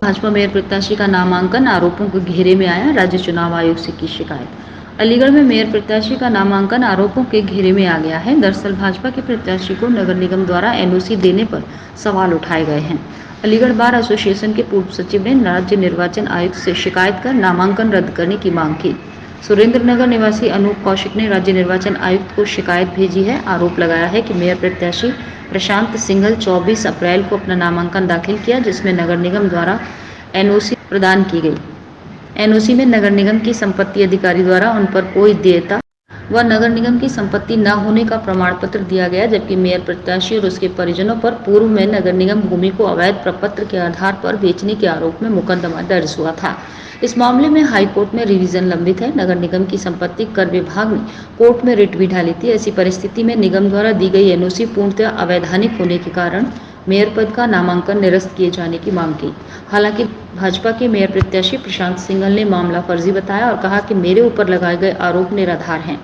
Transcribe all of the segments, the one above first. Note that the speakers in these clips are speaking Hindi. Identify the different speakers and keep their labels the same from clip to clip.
Speaker 1: भाजपा मेयर प्रत्याशी का नामांकन आरोपों के घेरे में आया, राज्य चुनाव आयोग से की शिकायत। अलीगढ़ में मेयर प्रत्याशी का नामांकन आरोपों के घेरे में आ गया है। दरअसल भाजपा के प्रत्याशी को नगर निगम द्वारा एनओसी देने पर सवाल उठाए गए हैं। अलीगढ़ बार एसोसिएशन के पूर्व सचिव ने राज्य निर्वाचन आयुक्त से शिकायत कर नामांकन रद्द करने की मांग की। सुरेंद्र नगर निवासी अनूप कौशिक ने राज्य निर्वाचन आयुक्त को शिकायत भेजी है। आरोप लगाया है कि मेयर प्रत्याशी प्रशांत सिंघल 24 अप्रैल को अपना नामांकन दाखिल किया, जिसमें नगर निगम द्वारा एनओसी प्रदान की गई। एनओसी में नगर निगम की संपत्ति अधिकारी द्वारा उन पर कोई देयता व नगर निगम की संपत्ति न होने का प्रमाण पत्र दिया गया, जबकि मेयर प्रत्याशी और उसके परिजनों पर पूर्व में नगर निगम भूमि को अवैध प्रपत्र के आधार पर बेचने के आरोप में मुकदमा दर्ज हुआ था। इस मामले में हाई कोर्ट में रिवीजन लंबित है। नगर निगम की संपत्ति कर विभाग ने कोर्ट में रिट भी डाली थी। ऐसी परिस्थिति में निगम द्वारा दी गई एनओसी पूर्णतः अवैधानिक होने के कारण मेयर पद का नामांकन निरस्त किए जाने की मांग की। हालांकि भाजपा के मेयर प्रत्याशी प्रशांत सिंघल ने मामला फर्जी बताया और कहा कि मेरे ऊपर लगाए गए आरोप निराधार हैं।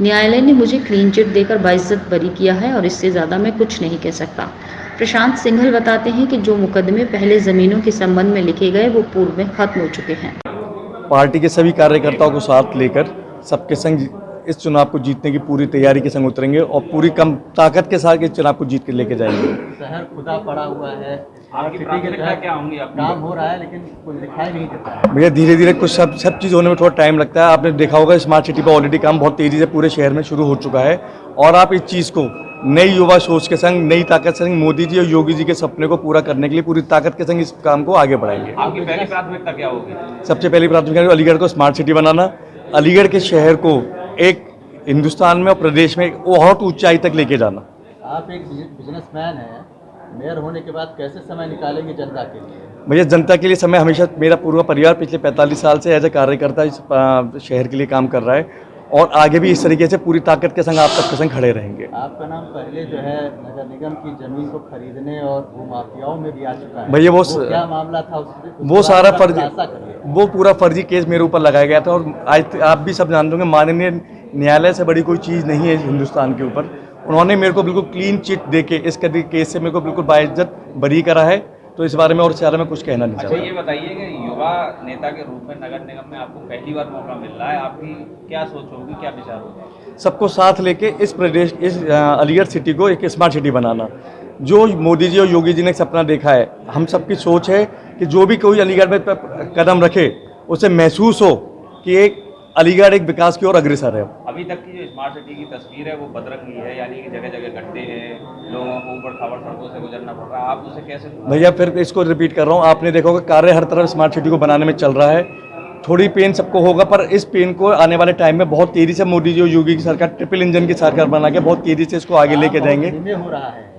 Speaker 1: न्यायालय ने मुझे क्लीन चिट देकर बाइज्जत बरी किया है और इससे ज़्यादा मैं कुछ नहीं कह सकता। प्रशांत सिंघल बताते हैं कि जो मुकदमे पहले ज़मीनों के संबंध में लिखे गए वो पूर्व में खत्म हो चुके हैं।
Speaker 2: पार्टी के सभी कार्यकर्ताओं को साथ लेकर सबके संग इस चुनाव को जीतने की पूरी तैयारी के संग उतरेंगे और पूरी कम ताकत के साथ इस चुनाव को जीत के लेके जाएंगे।
Speaker 3: शहर खुदा पड़ा हुआ है, आपकी प्राथमिकता क्या होंगी? काम हो रहा है लेकिन कुछ दिखाई नहीं देता है।
Speaker 2: भैया धीरे धीरे कुछ सब चीज़ होने में थोड़ा टाइम लगता है। आपने देखा होगा स्मार्ट सिटी पर ऑलरेडी काम बहुत तेज़ी से पूरे शहर में शुरू हो चुका है और आप इस चीज़ को नई युवा सोच के संग, नई ताकत के संग मोदी जी और योगी जी के सपने को पूरा करने के लिए पूरी ताकत के संग इस काम को आगे बढ़ाएंगे।
Speaker 3: आपकी पहली प्राथमिकता क्या होगी?
Speaker 2: सबसे पहली प्राथमिकता अलीगढ़ को स्मार्ट सिटी बनाना, अलीगढ़ के शहर को एक हिंदुस्तान में और प्रदेश में बहुत ऊंचाई तक लेके जाना।
Speaker 3: आप एक बिजनेसमैन हैं, मेयर होने के बाद कैसे समय निकालेंगे जनता के लिए?
Speaker 2: भैया जनता के लिए समय हमेशा, मेरा पूरा परिवार पिछले 45 साल से एज ए कार्यकर्ता इस शहर के लिए काम कर रहा है और आगे भी इस तरीके से पूरी ताकत के संग आप सबके संग खड़े रहेंगे।
Speaker 3: आपका नाम पहले जो है नगर निगम की जमीन को खरीदने और भूमाफियाओं में भी आ चुका है।
Speaker 2: भैया वो
Speaker 3: क्या मामला था?
Speaker 2: वो सारा फर्जी, वो पूरा फर्जी केस मेरे ऊपर लगाया गया था और आज आप भी सब जानते होंगे माननीय न्यायालय से बड़ी कोई चीज़ नहीं है हिंदुस्तान के ऊपर। उन्होंने मेरे को बिल्कुल क्लीन चिट देके इस केस से मेरे को बिल्कुल बाइज्जत बरी करा है। तो इस बारे में और ज़्यादा मैं कुछ कहना नहीं चाहता।
Speaker 4: अच्छा, ये बताइए कि युवा नेता के रूप में नगर निगम में आपको पहली बार मौका मिल रहा है, आपकी क्या सोच होगी, क्या विचार होगा?
Speaker 2: सबको साथ लेके इस अलीगढ़ सिटी को एक स्मार्ट सिटी बनाना, जो मोदी जी और योगी जी ने सपना देखा है। हम सबकी सोच है कि जो भी कोई अलीगढ़ में कदम रखे उसे महसूस हो कि एक अलीगढ़ एक विकास की ओर अग्रसर है।
Speaker 4: अभी तक की जो स्मार्ट सिटी की तस्वीर है वो बदरंगी है, यानी कि जगह जगह गड्ढे हैं, लोगों को ऊबड़ खाबड़ सड़कों से गुजरना पड़ रहा है। आप उसे कैसे?
Speaker 2: भैया फिर इसको रिपीट कर रहा हूँ, आपने देखा होगा कार्य हर तरफ स्मार्ट सिटी को बनाने में चल रहा है। थोड़ी पेन सबको होगा, पर इस पेन को आने वाले टाइम में बहुत तेज़ी से मोदी जी और योगी की सरकार ट्रिपल इंजन की सरकार बना के बहुत तेज़ी से इसको आगे लेके जाएंगे।
Speaker 3: हो रहा है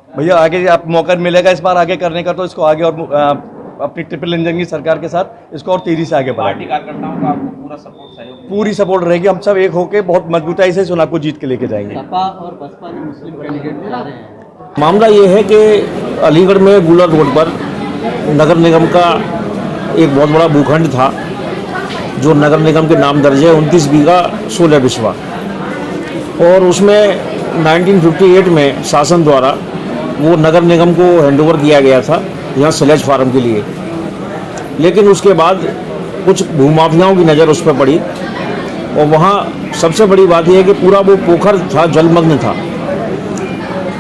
Speaker 2: भैया आगे आप मौका मिलेगा इस बार आगे करने का, तो इसको आगे और अपनी ट्रिपल इंजन की सरकार के साथ इसको और तेजी से आगे बढ़ाएंगे।
Speaker 4: पार्टी कार्यकर्ताओं का आपको पूरा सपोर्ट, सहयोग?
Speaker 2: पूरी सपोर्ट रहेगी। हम सब एक होकर बहुत मजबूताई से चुनाव को जीत के लेके जाएंगे।
Speaker 3: सपा और बसपा ने मुस्लिम कैंडिडेट ला रहे हैं।
Speaker 5: मामला ये है कि अलीगढ़ में गुलर रोड पर नगर निगम का एक बहुत बड़ा भूखंड था जो नगर निगम के नाम दर्ज है, 29 बीघा 16 बिस्वा, और उसमें 1958 में शासन द्वारा वो नगर निगम को हैंडओवर किया गया था यहाँ स्लेज फार्म के लिए। लेकिन उसके बाद कुछ भूमाफियाओं की नज़र उस पर पड़ी और वहाँ सबसे बड़ी बात यह है कि पूरा वो पोखर था, जलमग्न था।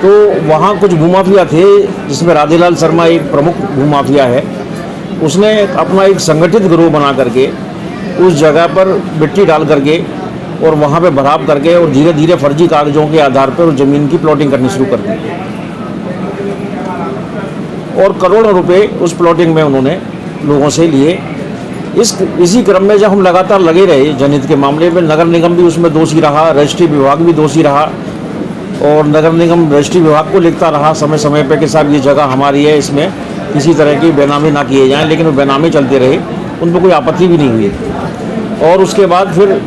Speaker 5: तो वहाँ कुछ भूमाफिया थे जिसमें राधेलाल शर्मा एक प्रमुख भूमाफिया है। उसने अपना एक संगठित गिरोह बना करके उस जगह पर मिट्टी डाल करके और वहाँ पे भराव करके और धीरे धीरे फर्जी कागजों के आधार पर उस ज़मीन की प्लॉटिंग करनी शुरू कर दी और करोड़ों रुपए उस प्लॉटिंग में उन्होंने लोगों से लिए। इसी क्रम में जब हम लगातार लगे रहे जनहित के मामले में, नगर निगम भी उसमें दोषी रहा, रजिस्ट्री विभाग भी दोषी रहा और नगर निगम रजिस्ट्री विभाग को लिखता रहा समय समय पर कि साहब ये जगह हमारी है, इसमें किसी तरह की बेनामी ना किए जाएं, लेकिन वो बेनामी चलते रहे, उन पर कोई आपत्ति भी नहीं हुई। और उसके बाद फिर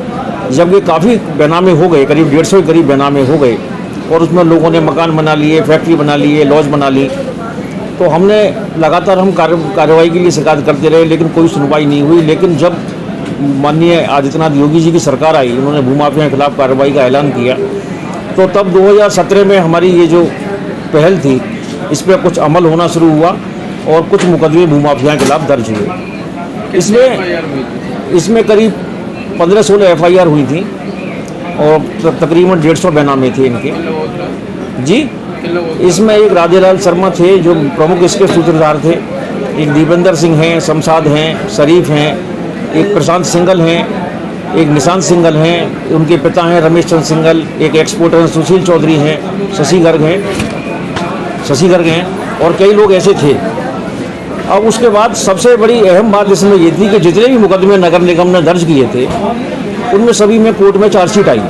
Speaker 5: जब ये काफ़ी बेनामी हो गए, करीब 150 के करीब बेनामी हो गए और उसमें लोगों ने मकान बना लिए, फैक्ट्री बना लिए, लॉज बना ली, तो हमने लगातार हम कार्रवाई के लिए शिकायत करते रहे, लेकिन कोई सुनवाई नहीं हुई। लेकिन जब माननीय आदित्यनाथ योगी जी की सरकार आई, उन्होंने भूमाफिया के खिलाफ कार्रवाई का ऐलान किया, तो तब 2017 में हमारी ये जो पहल थी इस पर कुछ अमल होना शुरू हुआ और कुछ मुकदमे भूमाफिया के खिलाफ दर्ज हुए। इसमें करीब 15-16 FIR हुई थी और तकरीबन 150 बैनामे थे इनके। जी, इसमें एक राजेलाल शर्मा थे जो प्रमुख इसके सूत्रधार थे, एक दीपेंद्र सिंह हैं, शमशाद हैं, शरीफ हैं, एक प्रशांत सिंगल हैं, एक निशांत सिंगल हैं, उनके पिता हैं रमेश चंद्र सिंगल, एक एक्सपोर्टर हैं सुशील चौधरी हैं, शशि गर्ग हैं और कई लोग ऐसे थे। अब उसके बाद सबसे बड़ी अहम बात इसमें ये थी कि जितने भी मुकदमे नगर निगम ने दर्ज किए थे उनमें सभी में कोर्ट में चार्जशीट आई।